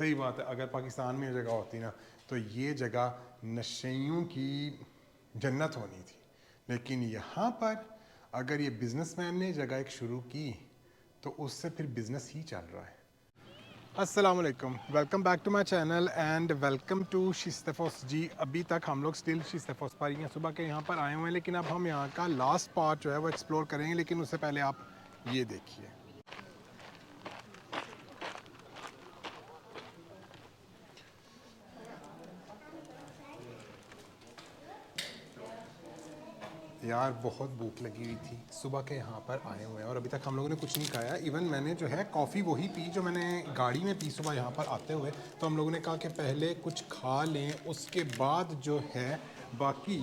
सही बात है, अगर पाकिस्तान में ये जगह होती ना तो ये जगह नशेइयों की जन्नत होनी थी। लेकिन यहाँ पर अगर ये बिजनेसमैन ने जगह एक शुरू की तो उससे फिर बिजनेस ही चल रहा है। अस्सलाम वालेकुम, welcome back to my channel and welcome to शिस्तफोस जी। अभी तक हम लोग स्टिल शिस्तफोस पर ही हैं, सुबह के यहाँ पर आए हुए हैं, लेकिन अब हम यहाँ का लास्ट पार्ट जो है वो एक्सप्लोर करेंगे। लेकिन उससे पहले आप ये देखिए, यार बहुत भूख लगी हुई थी, सुबह के यहाँ पर आए हुए हैं और अभी तक हम लोगों ने कुछ नहीं खाया। इवन मैंने जो है कॉफ़ी वही पी जो मैंने गाड़ी में पी सुबह यहाँ पर आते हुए। तो हम लोगों ने कहा कि पहले कुछ खा लें, उसके बाद जो है बाकी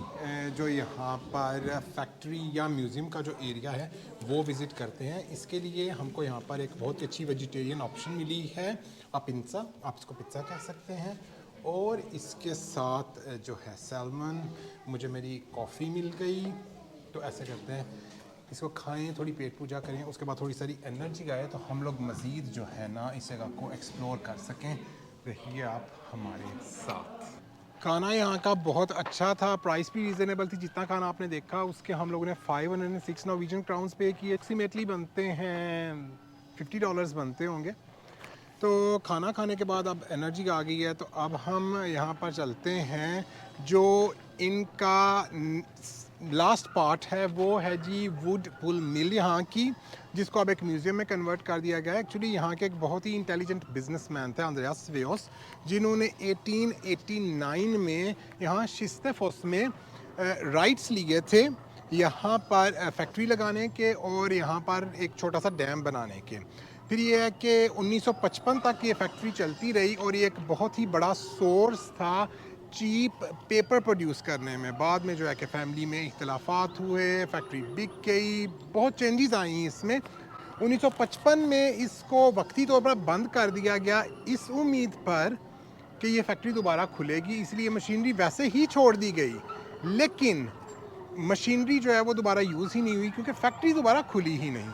जो यहाँ पर फैक्ट्री या म्यूज़ियम का जो एरिया है वो विज़िट करते हैं। इसके लिए हमको यहाँ पर एक बहुत ही अच्छी वेजिटेरियन ऑप्शन मिली है, पिज़्ज़ा, आप इसको पिज़्ज़ा कह सकते हैं। और इसके साथ जो है सैल्मन, मुझे मेरी कॉफ़ी मिल गई। तो ऐसे करते हैं, इसको खाएं, थोड़ी पेट पूजा करें, उसके बाद थोड़ी सारी एनर्जी आए तो हम लोग मज़ीद जो है ना इस जगह को एक्सप्लोर कर सकें। रहिए आप हमारे साथ। खाना यहाँ का बहुत अच्छा था, प्राइस भी रीज़नेबल थी। जितना खाना आपने देखा उसके हम लोगों ने 506 नॉर्वेजियन क्राउन्स पे किए। अप्रॉक्सीमेटली बनते हैं $50 बनते होंगे। तो खाना खाने के बाद अब एनर्जी आ गई है, तो अब हम यहाँ पर चलते हैं। जो इनका लास्ट पार्ट है वो है जी वुड पुल मिल यहाँ की, जिसको अब एक म्यूज़ियम में कन्वर्ट कर दिया गया है। एक्चुअली यहाँ के एक बहुत ही इंटेलिजेंट बिजनेसमैन थे, अंद्रेयास वेयोस, जिन्होंने 1889 में यहाँ शिस्तेफोस में राइट्स लिए थे यहाँ पर फैक्ट्री लगाने के और यहाँ पर एक छोटा सा डैम बनाने के। फिर ये है कि 1955 तक ये फैक्ट्री चलती रही और ये एक बहुत ही बड़ा सोर्स था चीप पेपर प्रोड्यूस करने में। बाद में जो है कि फैमिली में इख्तलाफात हुए, फैक्ट्री बिक गई, बहुत चेंजेस आई इसमें। 1955 में इसको वक्ती तौर पर बंद कर दिया गया इस उम्मीद पर कि ये फैक्ट्री दोबारा खुलेगी, इसलिए मशीनरी वैसे ही छोड़ दी गई। लेकिन मशीनरी जो है वो दोबारा यूज़ ही नहीं हुई क्योंकि फैक्ट्री दोबारा खुली ही नहीं।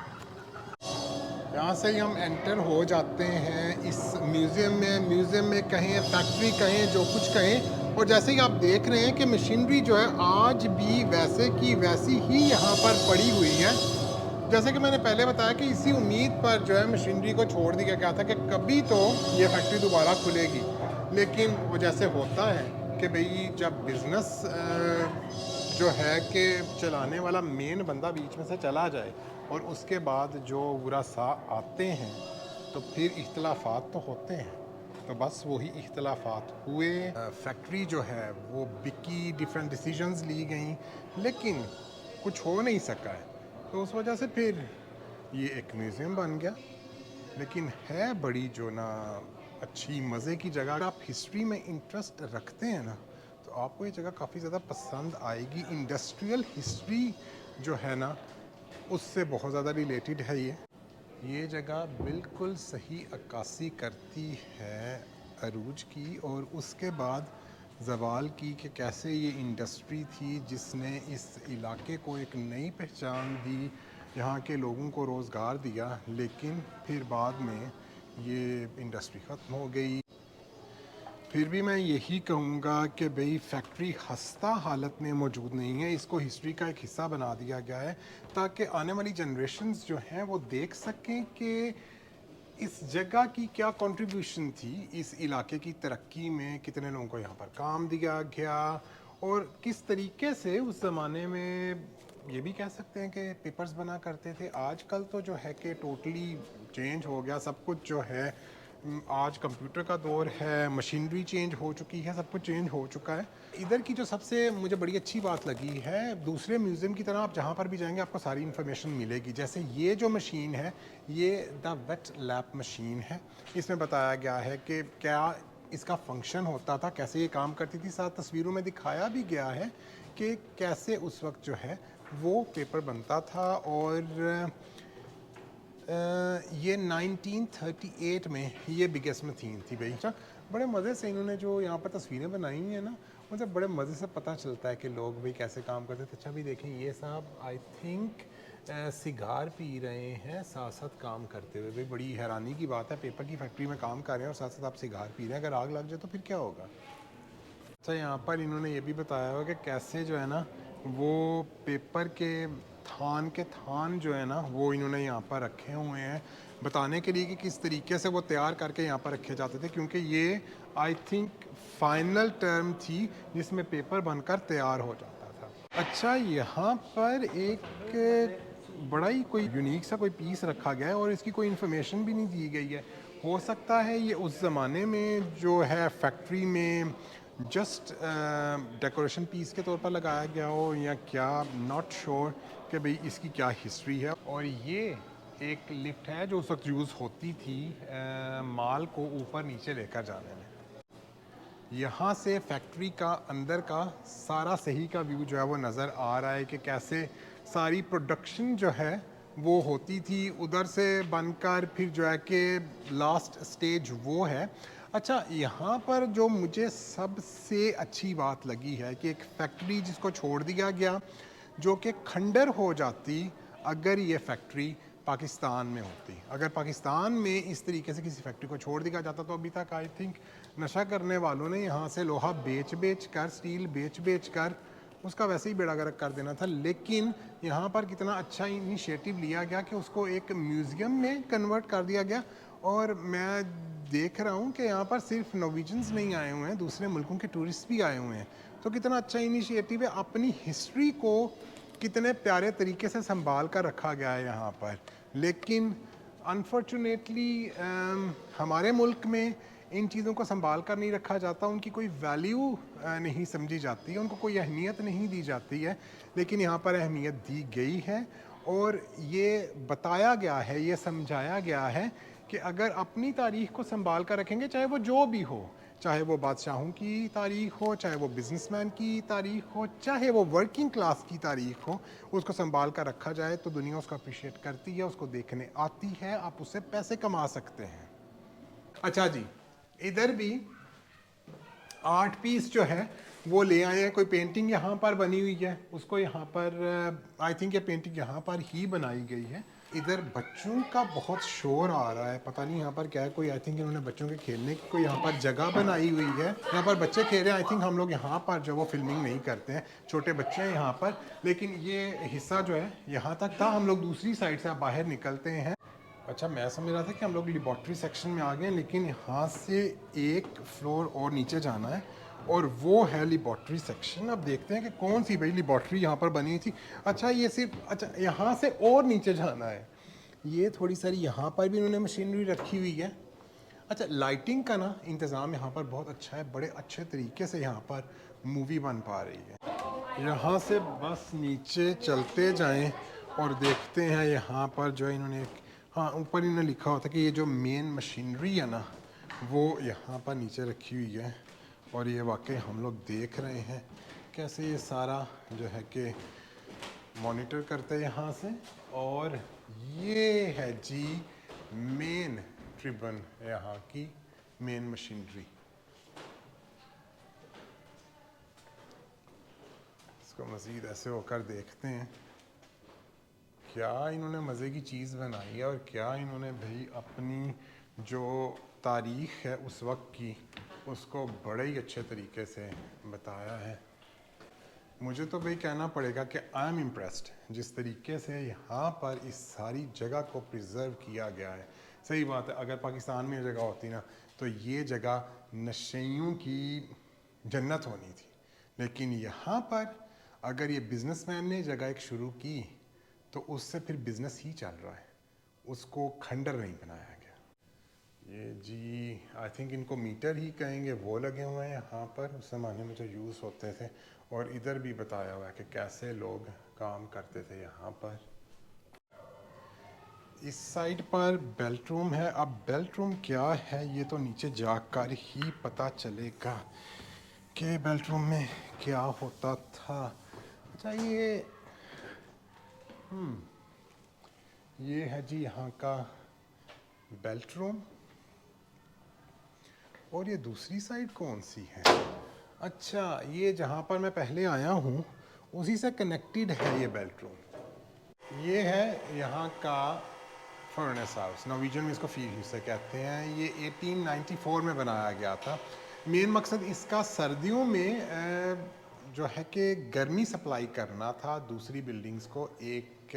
यहाँ से ही हम एंटर हो जाते हैं इस म्यूज़ियम में। म्यूज़ियम में कहें, फैक्ट्री कहें, जो कुछ कहें। और जैसे ही आप देख रहे हैं कि मशीनरी जो है आज भी वैसे की वैसी ही यहाँ पर पड़ी हुई है। जैसे कि मैंने पहले बताया कि इसी उम्मीद पर जो है मशीनरी को छोड़ दिया गया था कि कभी तो ये फैक्ट्री दोबारा खुलेगी। लेकिन वो जैसे होता है कि भाई जब बिज़नेस जो है कि चलाने वाला मेन बंदा बीच में से चला जाए और उसके बाद जो वुरासा आते हैं तो फिर इख्तलाफात तो होते हैं। तो बस वही इख्तलाफात हुए, फैक्ट्री जो है वो बिकी, डिफरेंट डिसीजंस ली गई, लेकिन कुछ हो नहीं सका है। तो उस वजह से फिर ये एक म्यूज़ियम बन गया। लेकिन है बड़ी जो ना अच्छी मज़े की जगह। अगर आप हिस्ट्री में इंटरेस्ट रखते हैं ना तो आपको ये जगह काफ़ी ज़्यादा पसंद आएगी। इंडस्ट्रियल हिस्ट्री जो है ना उससे बहुत ज़्यादा रिलेटेड है ये जगह बिल्कुल सही अक्कासी करती है अरूज की और उसके बाद ज़वाल की, कि कैसे ये इंडस्ट्री थी जिसने इस इलाके को एक नई पहचान दी, यहाँ के लोगों को रोज़गार दिया। लेकिन फिर बाद में ये इंडस्ट्री ख़त्म हो गई। फिर भी मैं यही कहूँगा कि भाई फैक्ट्री खस्ता हालत में मौजूद नहीं है, इसको हिस्ट्री का एक हिस्सा बना दिया गया है ताकि आने वाली जनरेशन्स जो हैं वो देख सकें कि इस जगह की क्या कंट्रीब्यूशन थी इस इलाके की तरक्की में, कितने लोगों को यहाँ पर काम दिया गया और किस तरीके से उस ज़माने में ये भी कह सकते हैं कि पेपर्स बना करते थे। आजकल तो जो है कि टोटली चेंज हो गया सब कुछ, जो है आज कंप्यूटर का दौर है, मशीनरी चेंज हो चुकी है, सब कुछ चेंज हो चुका है। इधर की जो सबसे मुझे बड़ी अच्छी बात लगी है, दूसरे म्यूज़ियम की तरह आप जहाँ पर भी जाएंगे आपको सारी इन्फॉर्मेशन मिलेगी। जैसे ये जो मशीन है ये द वेट लैब मशीन है। इसमें बताया गया है कि क्या इसका फंक्शन होता था, कैसे ये काम करती थी। साथ तस्वीरों में दिखाया भी गया है कि कैसे उस वक्त जो है वो पेपर बनता था। और ये 1938 में ये बिगेस्ट मशीन थी भाई। अच्छा, बड़े मज़े से इन्होंने जो यहाँ पर तस्वीरें बनाई हैं ना, मुझे बड़े मज़े से पता चलता है कि लोग भाई कैसे काम करते थे। अच्छा भी देखें, ये साहब आई थिंक सिगार पी रहे हैं साथ साथ काम करते हुए। भाई बड़ी हैरानी की बात है, पेपर की फैक्ट्री में काम कर रहे हैं और साथ साथ आप सिगार पी रहे हैं, अगर आग लग जाए तो फिर क्या होगा। अच्छा, यहाँ पर इन्होंने ये भी बताया हुआ कि कैसे जो है ना वो पेपर के थान जो है ना वो इन्होंने यहाँ पर रखे हुए हैं बताने के लिए कि किस तरीके से वो तैयार करके यहाँ पर रखे जाते थे, क्योंकि ये आई थिंक फाइनल टर्म थी जिसमें पेपर बनकर तैयार हो जाता था। अच्छा, यहाँ पर एक बड़ा ही कोई यूनिक सा कोई पीस रखा गया है और इसकी कोई इन्फॉर्मेशन भी नहीं दी गई है। हो सकता है ये उस ज़माने में जो है फैक्ट्री में जस्ट डेकोरेशन पीस के तौर पर लगाया गया हो या क्या, नॉट श्योर कि भाई इसकी क्या हिस्ट्री है। और ये एक लिफ्ट है जो उस वक्त यूज़ होती थी माल को ऊपर नीचे लेकर जाने में। यहाँ से फैक्ट्री का अंदर का सारा सही का व्यू जो है वो नज़र आ रहा है कि कैसे सारी प्रोडक्शन जो है वो होती थी, उधर से बनकर फिर जो है कि लास्ट स्टेज वो है। अच्छा, यहाँ पर जो मुझे सबसे अच्छी बात लगी है कि एक फैक्ट्री जिसको छोड़ दिया गया जो कि खंडर हो जाती अगर ये फैक्ट्री पाकिस्तान में होती। अगर पाकिस्तान में इस तरीके से किसी फैक्ट्री को छोड़ दिया जाता तो अभी तक आई थिंक नशा करने वालों ने यहाँ से लोहा बेच कर, स्टील बेच कर उसका वैसे ही बेड़ा गर्क कर देना था। लेकिन यहाँ पर कितना अच्छा इनिशिएटिव लिया गया कि उसको एक म्यूज़ियम में कन्वर्ट कर दिया गया। और मैं देख रहा हूँ कि यहाँ पर सिर्फ नॉर्वेजियंस नहीं आए हुए हैं, दूसरे मुल्कों के टूरिस्ट भी आए हुए हैं। तो कितना अच्छा इनिशिएटिव है, अपनी हिस्ट्री को कितने प्यारे तरीके से संभाल कर रखा गया है यहाँ पर। लेकिन अनफॉर्चुनेटली हमारे मुल्क में इन चीज़ों को संभाल कर नहीं रखा जाता, उनकी कोई वैल्यू नहीं समझी जाती है, उनको कोई अहमियत नहीं दी जाती है। लेकिन यहाँ पर अहमियत दी गई है और ये बताया गया है, ये समझाया गया है कि अगर अपनी तारीख को संभाल कर रखेंगे, चाहे वो जो भी हो, चाहे वो बादशाहों की तारीख हो, चाहे वो बिजनेसमैन की तारीख हो, चाहे वो वर्किंग क्लास की तारीख हो, उसको संभाल कर रखा जाए तो दुनिया उसको अप्रिशिएट करती है, उसको देखने आती है, आप उससे पैसे कमा सकते हैं। अच्छा जी, इधर भी आर्ट पीस जो है वो ले आए हैं। कोई पेंटिंग यहाँ पर बनी हुई है, उसको यहाँ पर आई थिंक ये पेंटिंग यहाँ पर ही बनाई गई है। इधर बच्चों का बहुत शोर आ रहा है, पता नहीं यहाँ पर क्या है। कोई आई थिंक इन्होंने बच्चों के खेलने की कोई यहाँ पर जगह बनाई हुई है, यहाँ पर बच्चे खेल रहे हैं। आई थिंक हम लोग यहाँ पर जो वो फिल्मिंग नहीं करते हैं, छोटे बच्चे हैं यहाँ पर। लेकिन ये हिस्सा जो है यहाँ तक था, हम लोग दूसरी साइड से बाहर निकलते हैं। अच्छा, मैं समझ रहा था कि हम लोग लेबॉर्ट्री सेक्शन में आ गए, लेकिन यहाँ से एक फ्लोर और नीचे जाना है और वो है लेबॉर्ट्री सेक्शन। अब देखते हैं कि कौन सी भाई लेबॉर्ट्री यहाँ पर बनी थी। अच्छा, ये सिर्फ, अच्छा यहाँ से और नीचे जाना है। ये थोड़ी सारी यहाँ पर भी इन्होंने मशीनरी रखी हुई है। अच्छा, लाइटिंग का ना इंतज़ाम यहाँ पर बहुत अच्छा है, बड़े अच्छे तरीके से यहाँ पर मूवी बन पा रही है। यहाँ से बस नीचे चलते जाएं और देखते हैं यहाँ पर जो इन्होंने, हाँ ऊपर इन्होंने लिखा होता है कि ये जो मेन मशीनरी है ना वो यहाँ पर नीचे रखी हुई है। और ये वाकई हम लोग देख रहे हैं कैसे ये सारा जो है कि मॉनिटर करते हैं यहाँ से। और ये है जी मेन ट्रिबन, यहाँ की मेन मशीनरी। इसको मज़ीद ऐसे होकर देखते हैं क्या इन्होंने मज़े की चीज़ बनाई है और क्या इन्होंने भाई अपनी जो तारीख़ है उस वक्त की उसको बड़े ही अच्छे तरीके से बताया है। मुझे तो भाई कहना पड़ेगा कि आई एम इम्प्रेस्ड जिस तरीके से यहाँ पर इस सारी जगह को प्रिजर्व किया गया है। सही बात है, अगर पाकिस्तान में ये जगह होती ना तो ये जगह नशेइयों की जन्नत होनी थी। लेकिन यहाँ पर अगर ये बिजनेसमैन ने जगह एक शुरू की तो उससे फिर बिजनेस ही चल रहा है, उसको खंडर नहीं बनाया गया। ये जी आई थिंक इनको मीटर ही कहेंगे, वो लगे हुए हैं यहाँ पर उस ज़माने में जो यूज़ होते थे। और इधर भी बताया हुआ है कि कैसे लोग काम करते थे यहाँ पर। इस साइड पर बेल्ट रूम है। अब बेल्ट रूम क्या है ये तो नीचे जाकर ही पता चलेगा कि बेल्ट रूम में क्या होता था। अच्छा, ये है जी यहाँ का बेल्ट रूम। और ये दूसरी साइड कौन सी है? अच्छा, ये जहाँ पर मैं पहले आया हूँ उसी से कनेक्टेड है ये बेल्ट रूम। ये है यहाँ का फर्नेस हाउस, नॉर्वेजियन में इसको फील से कहते हैं। ये 1894 में बनाया गया था। मेन मकसद इसका सर्दियों में जो है कि गर्मी सप्लाई करना था दूसरी बिल्डिंग्स को एक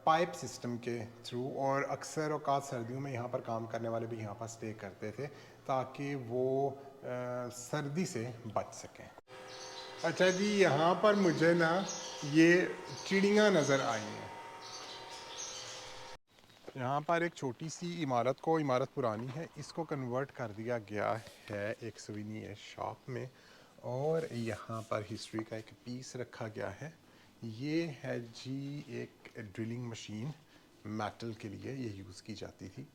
पाइप सिस्टम के थ्रू, और अक्सर औकात सर्दियों में यहाँ पर काम करने वाले भी यहाँ पर स्टे करते थे ताकि वो सर्दी से बच सकें। अच्छा जी, यहाँ पर मुझे ना ये चिड़ियाँ नज़र आई हैं। यहाँ पर एक छोटी सी इमारत को, इमारत पुरानी है, इसको कन्वर्ट कर दिया गया है एक सुवीनियर शॉप में, और यहाँ पर हिस्ट्री का एक पीस रखा गया है। ये है जी एक ड्रिलिंग मशीन, मेटल के लिए ये यूज़ की जाती थी।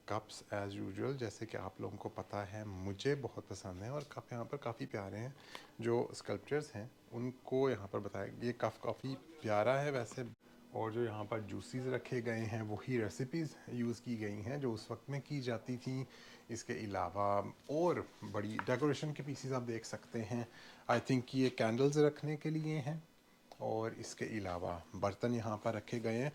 कप्स एज़ यूजुअल, जैसे कि आप लोगों को पता है, मुझे बहुत पसंद है, और कप यहाँ पर काफ़ी प्यारे हैं। जो स्कल्पचर्स हैं उनको यहाँ पर बताया, ये कप काफ़ी प्यारा है वैसे। और जो यहाँ पर जूसेस रखे गए हैं वही रेसिपीज़ यूज़ की गई हैं जो उस वक्त में की जाती थी। इसके अलावा और बड़ी डेकोरेशन के पीसीज आप देख सकते हैं। आई थिंक ये कैंडल्स रखने के लिए हैं, और इसके अलावा बर्तन यहाँ पर रखे गए हैं।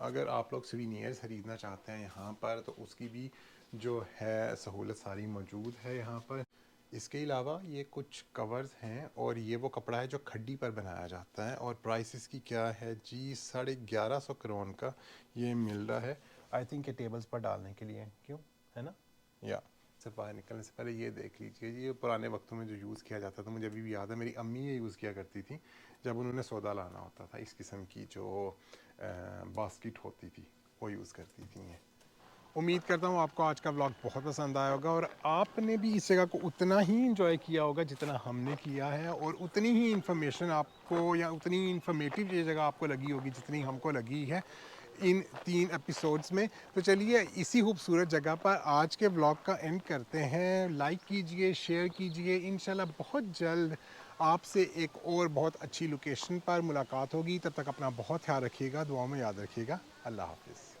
अगर आप लोग सुवीनियर्स ख़रीदना चाहते हैं यहाँ पर, तो उसकी भी जो है सहूलत सारी मौजूद है यहाँ पर। इसके अलावा ये कुछ कवर्स हैं, और ये वो कपड़ा है जो खड्डी पर बनाया जाता है, और प्राइस इसकी क्या है जी, 1150 करोड़ का ये मिल रहा है। आई थिंक ये टेबल्स पर डालने के लिए, क्यों, है ना? या से बाहर निकलने से पहले ये देख लीजिए, ये पुराने वक्तों में जो यूज़ किया जाता था, मुझे अभी भी याद है, मेरी अम्मी ये यूज़ किया करती थी जब उन्होंने सौदा लाना होता था। इस किस्म की जो बास्केट होती थी वो यूज़ करती थी ये। उम्मीद करता हूँ आपको आज का व्लॉग बहुत पसंद आया होगा, और आपने भी इस जगह को उतना ही इंजॉय किया होगा जितना हमने किया है, और उतनी ही इन्फॉर्मेशन आपको, या उतनी ही इन्फॉर्मेटिव ये जगह आपको लगी होगी जितनी हमको लगी है इन 3 एपिसोड्स में। तो चलिए इसी खूबसूरत जगह पर आज के व्लॉग का एंड करते हैं। लाइक कीजिए, शेयर कीजिए। इंशाल्लाह बहुत जल्द आपसे एक और बहुत अच्छी लोकेशन पर मुलाकात होगी। तब तक अपना बहुत ख्याल रखिएगा, दुआओं में याद रखिएगा। अल्लाह हाफिज़।